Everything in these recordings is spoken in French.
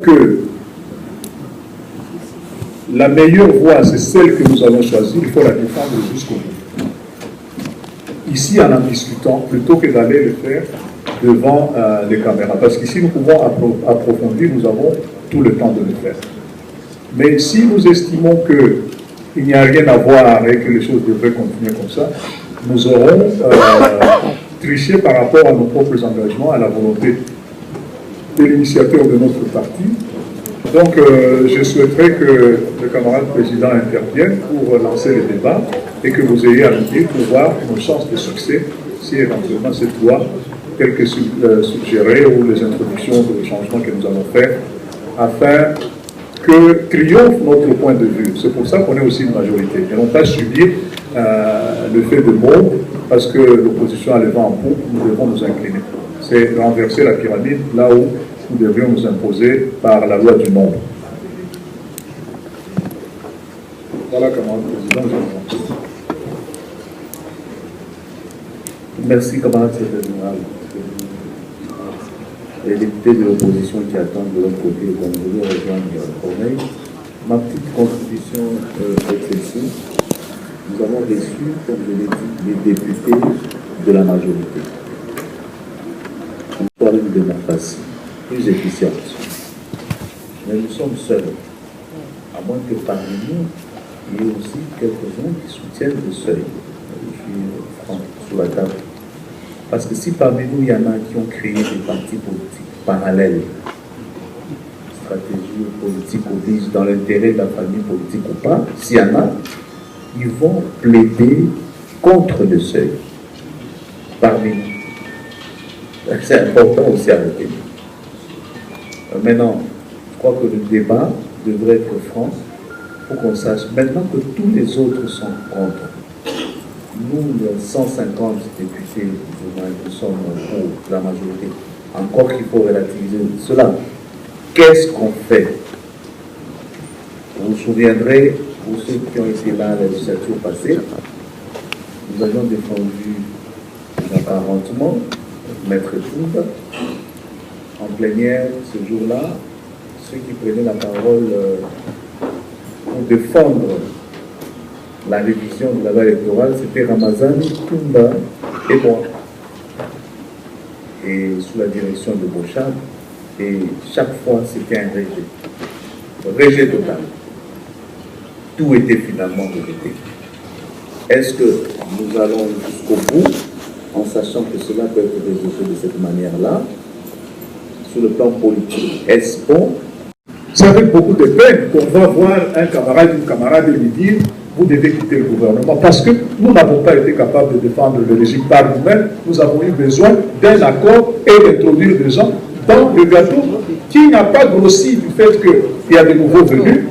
que la meilleure voie, c'est celle que nous allons choisir, il faut la défendre jusqu'au bout. Ici, en discutant, plutôt que d'aller le faire devant les caméras. Parce qu'ici, nous pouvons approfondir, nous avons tout le temps de le faire. Mais si nous estimons qu'il n'y a rien à voir et que les choses devraient continuer comme ça, nous aurons triché par rapport à nos propres engagements, à la volonté de l'initiateur de notre parti. Donc, je souhaiterais que le camarade président intervienne pour lancer le débat et que vous ayez à nous dire pour voir nos chances de succès si éventuellement cette loi, telle que suggérée, ou les introductions ou les changements que nous allons faire, afin que triomphe notre point de vue. C'est pour ça qu'on est aussi une majorité. Et non pas subir le fait de mots, parce que l'opposition a le vent en poupe, nous devons nous incliner. C'est renverser la pyramide là où nous devrions nous imposer par la loi du nombre. Voilà, camarade président, je vous remercie. Merci, camarade secrétaire général. Les députés de l'opposition qui attendent de l'autre côté, comme je vais rejoindre Corneille. Ma petite contribution est celle-ci. Nous avons reçu, comme je l'ai dit, les députés de la majorité. Pour une démocratie plus efficiente. Mais nous sommes seuls. À moins que parmi nous, il y ait aussi quelques-uns qui soutiennent le seuil. Je suis franc sur la table. Parce que si parmi nous, il y en a qui ont créé des partis politiques parallèles, stratégie politique oblige dans l'intérêt de la famille politique ou pas, s'il y en a, ils vont plaider contre le seuil parmi nous. C'est important aussi à retenir. Maintenant, je crois que le débat devrait être franc pour qu'on sache, maintenant que tous les autres sont contre, nous, les 150 députés, nous sommes pour la majorité, encore qu'il faut relativiser cela. Qu'est-ce qu'on fait? Vous vous souviendrez, pour ceux qui ont été là à la législature passée, nous avions défendu apparentement Maître Toumba. En plénière, ce jour-là, ceux qui prenaient la parole pour défendre la révision de la loi électorale, c'était Ramazani, Toumba et moi. Et sous la direction de Bochab, et chaque fois c'était un rejet. Rejet total. Tout était finalement rejeté. Est-ce que nous allons jusqu'au bout, en sachant que cela peut être rejeté de cette manière-là, sur le plan politique? Est-ce bon? C'est avec beaucoup de peine qu'on va voir un camarade, une camarade et lui dire vous devez quitter le gouvernement, parce que nous n'avons pas été capables de défendre le régime par nous-mêmes. Nous avons eu besoin d'un accord et d'introduire des gens dans le gâteau qui n'a pas grossi du fait qu'il y a des nouveaux venus,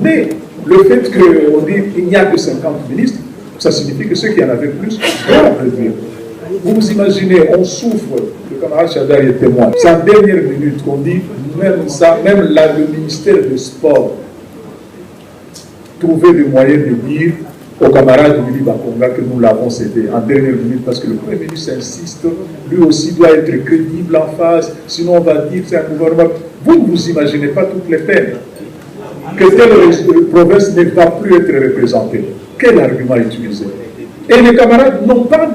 mais le fait qu'on dit qu'il n'y a que 50 ministres, ça signifie que ceux qui en avaient plus vont réduire. Vous vous imaginez, on souffre, le camarade Chadar est témoin, c'est en dernière minute qu'on dit, même ça, même là, le ministère du Sport, trouver des moyens de dire au camarade Willy Bakonga que nous l'avons cédé en dernière minute, parce que le Premier ministre insiste, lui aussi doit être crédible en face, sinon on va dire que c'est un gouvernement. Vous ne vous imaginez pas toutes les peines que telle province ne va plus être représentée. Quel argument utiliser? Et les camarades n'ont pas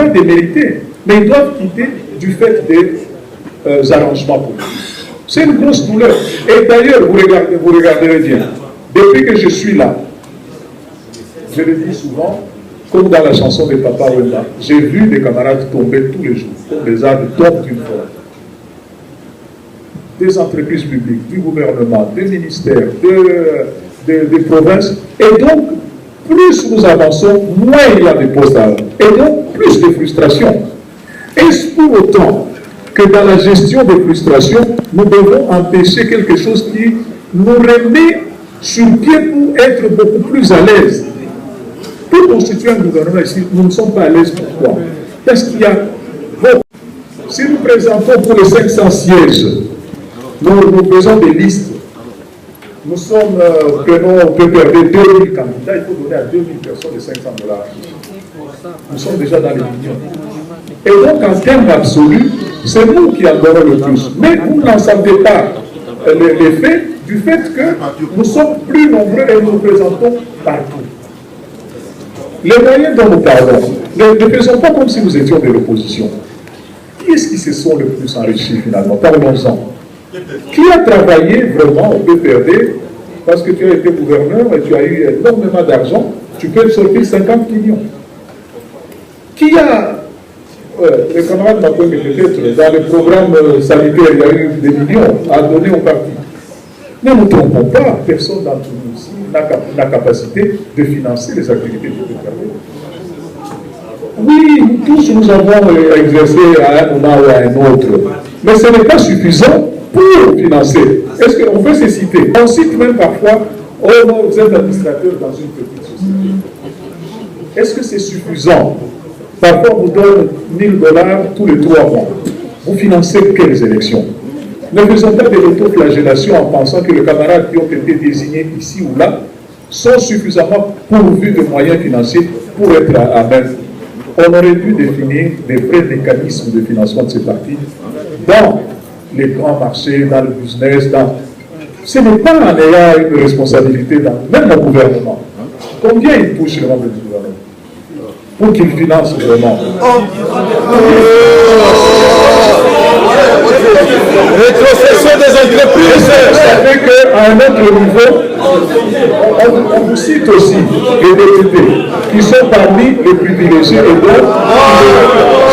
démérité, mais ils doivent quitter du fait des arrangements politiques. C'est une grosse douleur. Et d'ailleurs, vous regarderez bien, depuis que je suis là, je le dis souvent, comme dans la chanson de Papa Wenda, j'ai vu des camarades tomber tous les jours, comme les arbres tombent d'une forêt. Des entreprises publiques, du gouvernement, des ministères, des provinces. Et donc, plus nous avançons, moins il y a des postes à eux. Et donc, plus de frustration. Est-ce pour autant que dans la gestion des frustrations, nous devons empêcher quelque chose qui nous remet sur pied pour être beaucoup plus à l'aise? Pour constituer un gouvernement ici, nous ne sommes pas à l'aise. Pourquoi? Parce qu'il y a... Bon, si nous présentons pour les 500 sièges, nous faisons des listes. Nous sommes, on peut perdre 2000 candidats, il faut donner à 2000 personnes les $500. Nous sommes déjà dans les millions. Et donc, en termes absolus, c'est nous qui en donnons le plus. Mais vous n'en savez pas. l'effet du fait que nous sommes plus nombreux et nous représentons partout. Les moyens dont nous parlons, ne faisons pas comme si nous étions de l'opposition. Qui est-ce qui se sont le plus enrichis finalement? Parlons-en. Qui a travaillé vraiment au PPRD parce que tu as été gouverneur et tu as eu énormément d'argent, tu peux sortir 50 millions. Qui a, les camarades m'appellent peut-être, dans le programme sanitaire, il y a eu des millions à donner au parti. Ne nous trompons pas, personne d'entre nous ici n'a la capacité de financer les activités du PPRD. Oui, tous nous avons exercé à un moment ou à un autre, mais ce n'est pas suffisant pour financer. Est-ce qu'on peut se citer? On cite même parfois, oh non, vous êtes administrateur dans une petite société. Est-ce que c'est suffisant? Parfois, on vous donne $1000 tous les 3 mois. Vous financez quelles élections? Ne faisons pas de l'autoflagellation en pensant que les camarades qui ont été désignés ici ou là sont suffisamment pourvus de moyens financiers pour être à même. On aurait dû définir des vrais mécanismes de financement de ces partis dans les grands marchés, dans le business, Ce n'est pas en ayant une responsabilité dans même le gouvernement. Combien il touche le membre du gouvernement pour qu'il finance vraiment? Rétrocession des entreprises. Ça fait qu'à un autre niveau, on vous cite aussi les députés qui sont parmi les privilégiés et d'autres.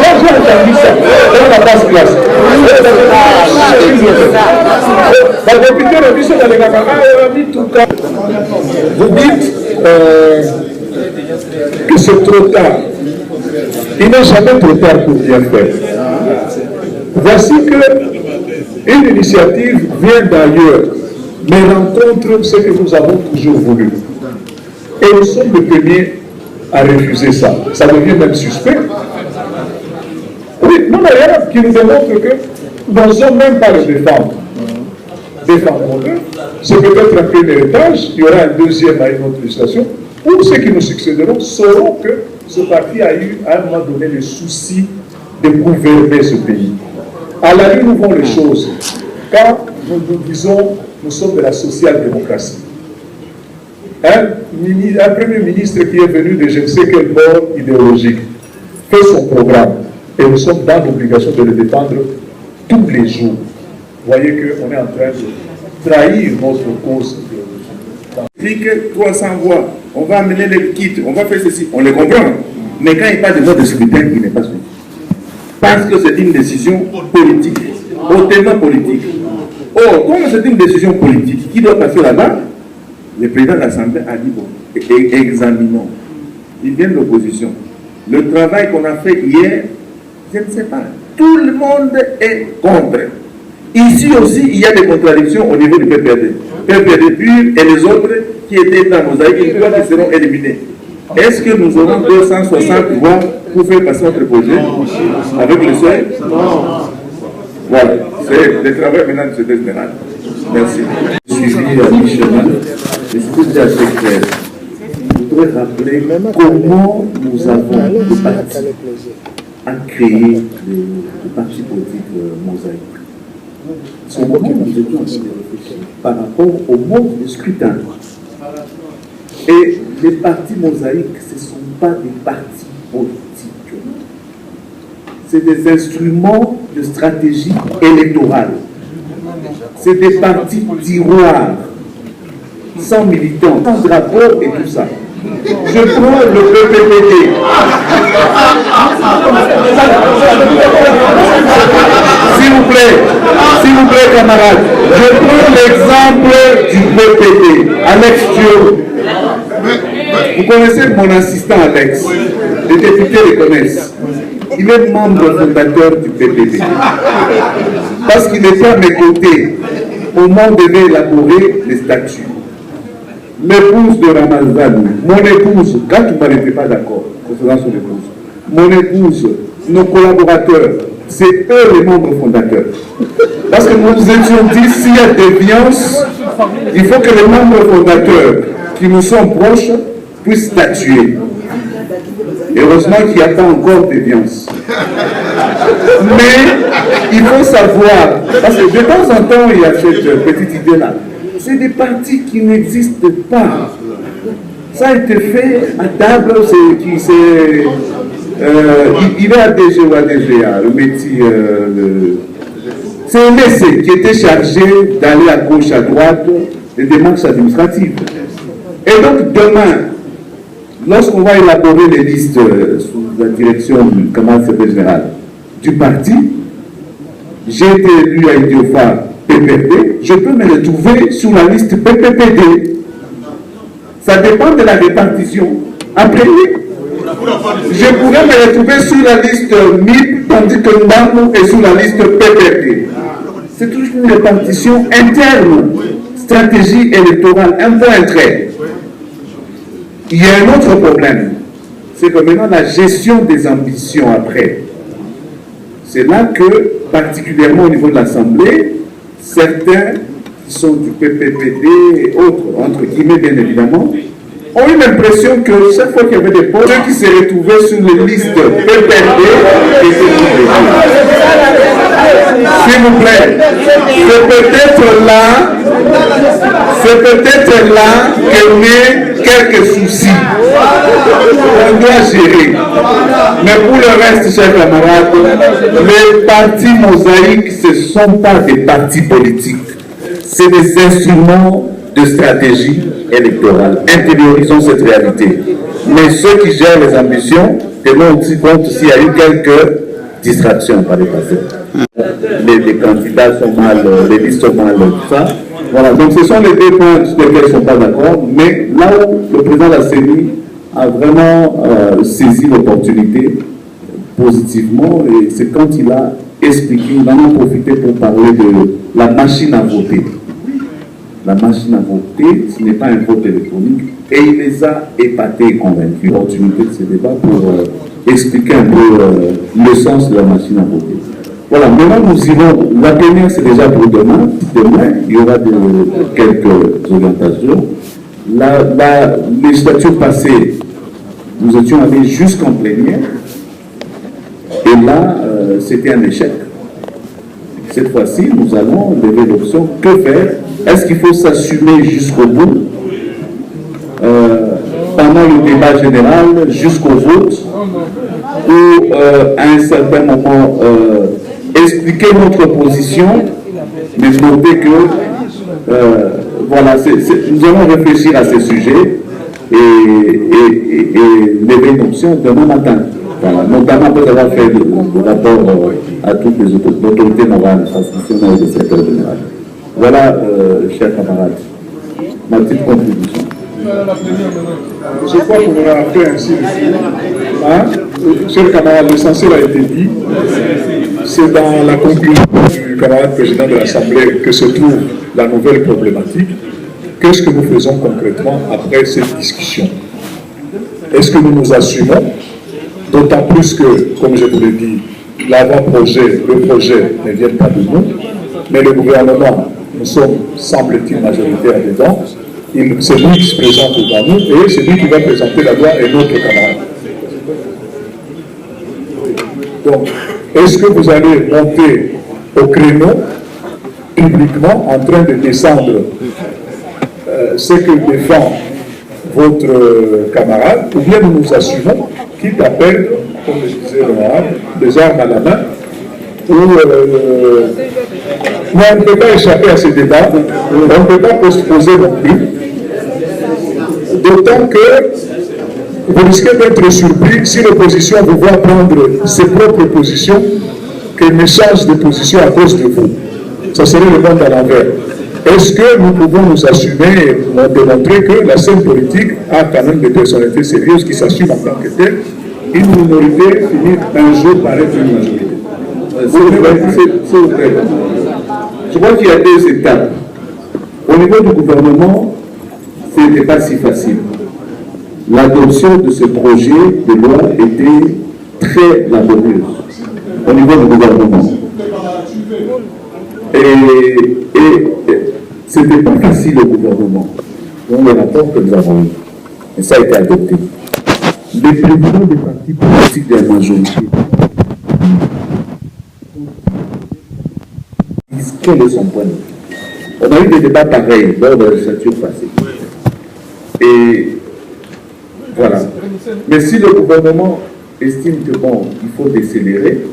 J'ai entendu ça dans la basse classe. Vous dites que c'est trop tard. Il n'est jamais trop tard pour bien faire. Voici que une initiative vient d'ailleurs, mais rencontre ce que nous avons toujours voulu. Et nous sommes les premiers à refuser ça. Ça devient même suspect. Oui, non, mais rien qui nous démontre que nous n'osons même pas le défendre. Défendons-le. C'est peut-être un premier étage, il y aura un deuxième à une autre législation, où ceux qui nous succéderont sauront que ce parti a eu à un moment donné le souci de gouverner ce pays. À la ligne où vont les choses, quand nous disons nous sommes de la social-démocratie, un premier ministre qui est venu de je ne sais quel bord idéologique fait son programme et nous sommes dans l'obligation de le défendre tous les jours. Vous voyez qu'on est en train de trahir notre cause idéologique. 300 voix, on va amener les kits, on va faire ceci, on les comprend. Mais quand il n'y a pas de vote de scrutin, il n'est pas suivi. Parce que c'est une décision politique, hautement politique. Or, comme c'est une décision politique qui doit passer là-bas, le président de l'Assemblée a dit, bon, examinons. Il vient de l'opposition. Le travail qu'on a fait hier, je ne sais pas. Tout le monde est contre. Ici aussi, il y a des contradictions au niveau du PPRD. PPRD pur et les autres qui étaient dans mosaïque, qui seront éliminés. Est-ce que nous aurons 260 voix pour faire passer notre projet avec le seuil? Voilà, c'est le travail maintenant de ce test pénal. Merci. Suivi à mi-chemin, mais c'était assez clair. Je voudrais rappeler comment nous avons le parti à créer le parti politique mosaïque. C'est au moment où nous étions en train de réfléchir par rapport au mode de scrutin. Et les partis mosaïques, ce ne sont pas des partis politiques. C'est des instruments de stratégie électorale. C'est des partis tiroirs, sans militants, sans drapeau et tout ça. Je prends le PPPD. S'il vous plaît, camarades, je prends l'exemple du PPD, Alex Thio. Vous connaissez mon assistant Alex, les députés le connaissent. Il est membre fondateur du PPD. Parce qu'il était à mes côtés au moment où on devait élaborer les statuts. L'épouse de Ramazan, mon épouse, quand tu n'étais pas d'accord concernant son épouse, mon épouse, nos collaborateurs, c'est eux les membres fondateurs. Parce que nous nous étions dit, s'il y a déviance, il faut que les membres fondateurs qui nous sont proches puissent statuer. Heureusement qu'il n'y a pas encore déviance. Mais il faut savoir, parce que de temps en temps, il y a cette petite idée-là. C'est des partis qui n'existent pas. Ça a été fait à table, il est ADG ou ADGA, le métier. C'est un essai qui était chargé d'aller à gauche, à droite, des démarches administratives. Et donc demain, lorsqu'on va élaborer les listes sous la direction du camarade secrétaire général du parti, j'ai été élu à Idiofa PPP, je peux me retrouver sur la liste PPPD. Ça dépend de la répartition. Après, je pourrais me retrouver sur la liste MIP, tandis que Ndamou est sur la liste PPP. C'est toujours une répartition interne, stratégie électorale, un point trait. Il y a un autre problème, c'est que maintenant la gestion des ambitions après, c'est là que, particulièrement au niveau de l'Assemblée, certains qui sont du PPPD et autres, entre guillemets bien évidemment, ont eu l'impression que chaque fois qu'il y avait des postes, ceux qui se retrouvaient sur les listes PPD étaient trouvés. S'il vous plaît, c'est peut-être là que naît quelques soucis. On doit gérer. Mais pour le reste, chers camarades, les partis mosaïques, ce ne sont pas des partis politiques. C'est des instruments de stratégie électorale. Intériorisons cette réalité. Mais ceux qui gèrent les ambitions tenons aussi compte s'il y a eu quelques distractions par le passé. Les candidats sont mal, les listes sont mal, tout ça. Voilà, donc ce sont les deux points sur lesquels ils ne sont pas d'accord, mais là où le président de la CENI a vraiment saisi l'opportunité positivement, et c'est quand il a expliqué, il en a profité pour parler de la machine à voter. La machine à voter, ce n'est pas un vote électronique, et il les a épatés et convaincus. L'opportunité de ce débat pour expliquer un peu le sens de la machine à voter. Voilà, maintenant nous irons, la première c'est déjà pour demain. Demain, il y aura quelques orientations. La législature passée, nous étions allés jusqu'en plénière, et là, c'était un échec. Cette fois-ci, nous allons lever l'option. Que faire? Est-ce qu'il faut s'assumer jusqu'au bout, pendant le débat général, jusqu'au vote, ou à un certain moment expliquer notre position, mais noter que voilà, nous allons réfléchir à ces sujets et lever une option demain matin. Voilà, notamment après avoir fait le rapport à toutes les autorités morales, transitionnelles et secrétaire général. Voilà, chers camarades, ma petite contribution. Je crois qu'on aura fait ainsi. Hein? Chers camarades, l'essentiel a été dit. C'est dans la conclusion du camarade président de l'Assemblée que se trouve la nouvelle problématique. Qu'est-ce que nous faisons concrètement après cette discussion? Est-ce que nous nous assumons? D'autant plus que, comme je vous l'ai dit, l'avant-projet, le projet ne vient pas de nous, mais le gouvernement, nous sommes, semble-t-il, majoritaires dedans. C'est lui qui se présente devant nous et c'est lui qui va présenter la loi et notre camarade. Donc, est-ce que vous allez monter au créneau publiquement en train de descendre ce que défend votre camarade, ou bien nous nous assumons qu'il appelle, comme je disais l'honorable, des armes à la main, où on ne peut pas échapper à ce débat, on ne peut pas postposer non plus, d'autant que vous risquez d'être surpris si l'opposition vous voit prendre ses propres positions, qu'elle ne change de position à cause de vous. Ça serait le monde à l'envers. Est-ce que nous pouvons nous assumer et démontrer que la scène politique a quand même des personnalités sérieuses qui s'assument en tant que telles? Une minorité finit un jour par être une majorité. S'il vous plaît. Je crois qu'il y a deux étapes. Au niveau du gouvernement, ce n'était pas si facile. L'adoption de ce projet de loi était très laborieuse au niveau du gouvernement. Et ce n'était pas facile au gouvernement, dans les rapports que nous avons eus. Et ça a été adopté. Le les présidents des partis politiques de la majorité, quel est son point de vue? On a eu des débats pareils lors de la législature passée. Et voilà. Mais si le gouvernement estime que bon, il faut décélérer,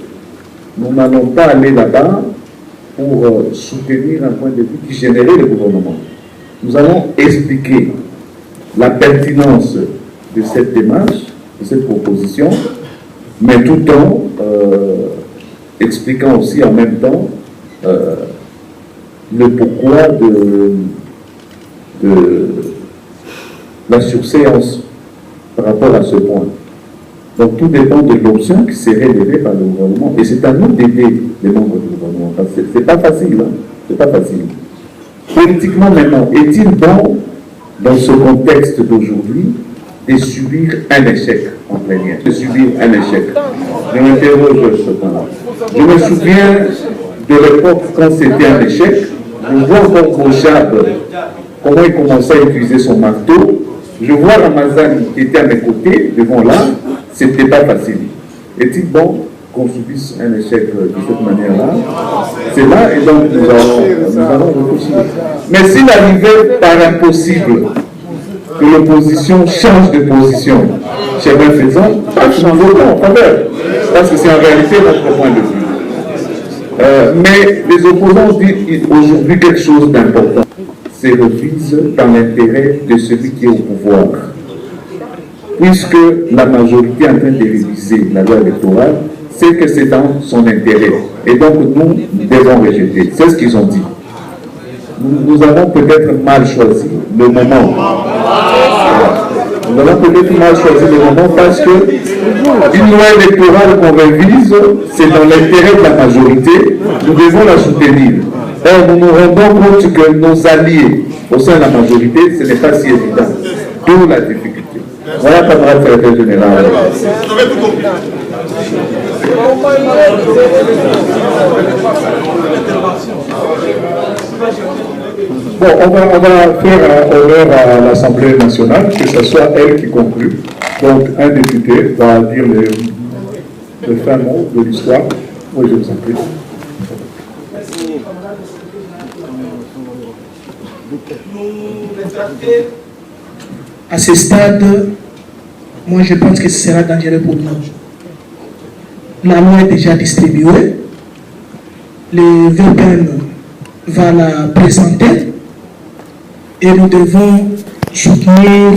nous n'allons pas aller là-bas pour soutenir un point de vue qui générait le gouvernement. Nous allons expliquer la pertinence de cette démarche, de cette proposition, mais tout en expliquant aussi en même temps le pourquoi de la surséance par rapport à ce point. Donc tout dépend de l'option qui serait levée par le gouvernement. Et c'est à nous d'aider les membres du gouvernement. Parce que c'est pas facile, hein? C'est pas facile. Politiquement maintenant, est-il bon, dans ce contexte d'aujourd'hui, de subir un échec en plénière, de subir un échec? Je m'interroge sur ce point-là. Je me souviens de l'époque quand c'était un échec. Je vois encore Gauchab, comment il commençait à utiliser son marteau. Je vois Ramazan qui était à mes côtés, devant là, c'était pas facile. Est-il bon qu'on subisse un échec de cette manière-là? C'est là, et donc nous allons réfléchir. Mais s'il arrivait par impossible que l'opposition change de position, chemin faisant, nous votons en faveur, parce que c'est en réalité notre point de vue. Mais les opposants disent aujourd'hui quelque chose d'important. C'est le vise dans l'intérêt de celui qui est au pouvoir. Puisque la majorité est en train de réviser la loi électorale, c'est que c'est dans son intérêt. Et donc nous devons rejeter. C'est ce qu'ils ont dit. Nous avons peut-être mal choisi le moment. Nous avons peut-être mal choisi le moment parce que une loi électorale qu'on révise, c'est dans l'intérêt de la majorité, nous devons la soutenir. Or, nous nous rendons compte que nos alliés au sein de la majorité, ce n'est pas si évident. D'où la difficulté. Voilà, camarade secrétaire général. Bon, on va faire honneur à l'Assemblée nationale, que ce soit elle qui conclut. Donc, un député va dire le fin mot de l'histoire. Oui, je vous en prie. À ce stade, moi je pense que ce sera dangereux pour nous. La loi est déjà distribuée. Le VPN va la présenter et nous devons soutenir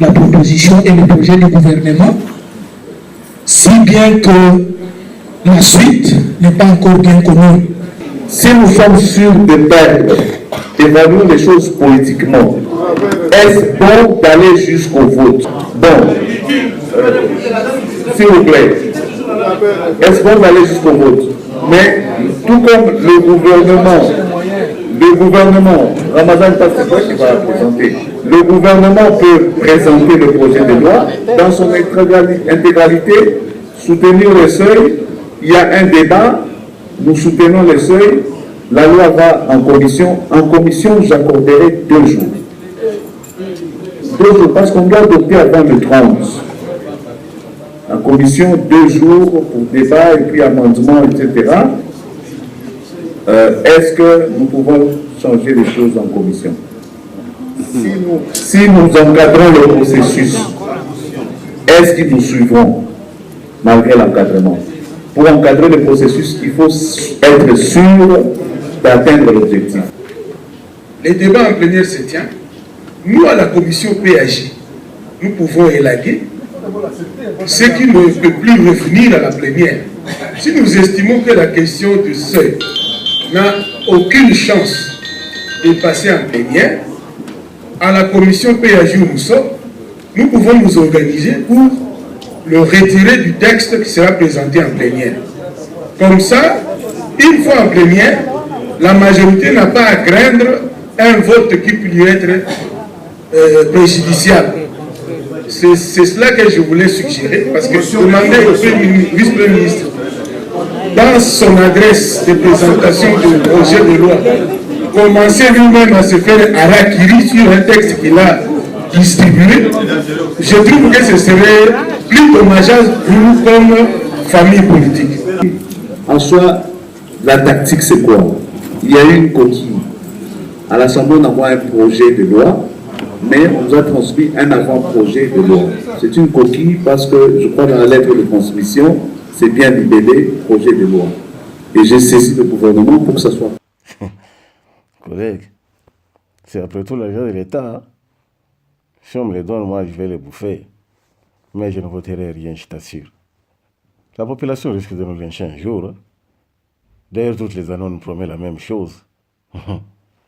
la proposition et le projet du gouvernement, si bien que la suite n'est pas encore bien connue. Si nous sommes sûrs de perdre, évaluons les choses politiquement. Est-ce bon d'aller jusqu'au vote? Bon, s'il vous plaît, est-ce bon d'aller jusqu'au vote? Mais tout comme le gouvernement, Ramazan, c'est toi qui va présenter. Le gouvernement peut présenter le projet de loi dans son intégralité, soutenir le seuil. Il y a un débat, nous soutenons le seuil, la loi va en commission. En commission, j'accorderai 2 jours. 2 jours, parce qu'on doit adopter avant le 30. En commission, 2 jours pour débat et puis amendement, etc. Est-ce que nous pouvons changer les choses en commission? Si nous encadrons le processus, est-ce qu'ils nous suivront malgré l'encadrement? Pour encadrer le processus, il faut être sûr d'atteindre l'objectif. Les débats en plénière se tiennent. Nous, à la commission PAG, nous pouvons élaguer ce qui ne peut plus revenir à la plénière. Si nous estimons que la question de seuil n'a aucune chance de passer en plénière, à la commission PAG où nous sommes, nous pouvons nous organiser pour le retirer du texte qui sera présenté en plénière. Comme ça, une fois en plénière, la majorité n'a pas à craindre un vote qui peut lui être préjudiciable. C'est cela que je voulais suggérer, parce que demander au vice-premier ministre, dans son adresse de présentation du projet de loi, commencer lui-même à se faire harakiri sur un texte qu'il a distribué, je trouve que ce serait plus dommageable pour nous comme famille politique. En soi, la tactique, c'est quoi? Il y a eu une coquille. À l'Assemblée, on envoie un projet de loi, mais on nous a transmis un avant-projet de loi. C'est une coquille parce que, je crois, dans la lettre de transmission, c'est bien libellé projet de loi. Et j'ai saisi le gouvernement pour que ça soit. Collègue, c'est après tout l'argent de l'État. Hein? Si on me les donne, moi, je vais les bouffer. Mais je ne voterai rien, je t'assure. La population risque de nous lyncher un jour. Hein? D'ailleurs, toutes les années, on nous promet la même chose.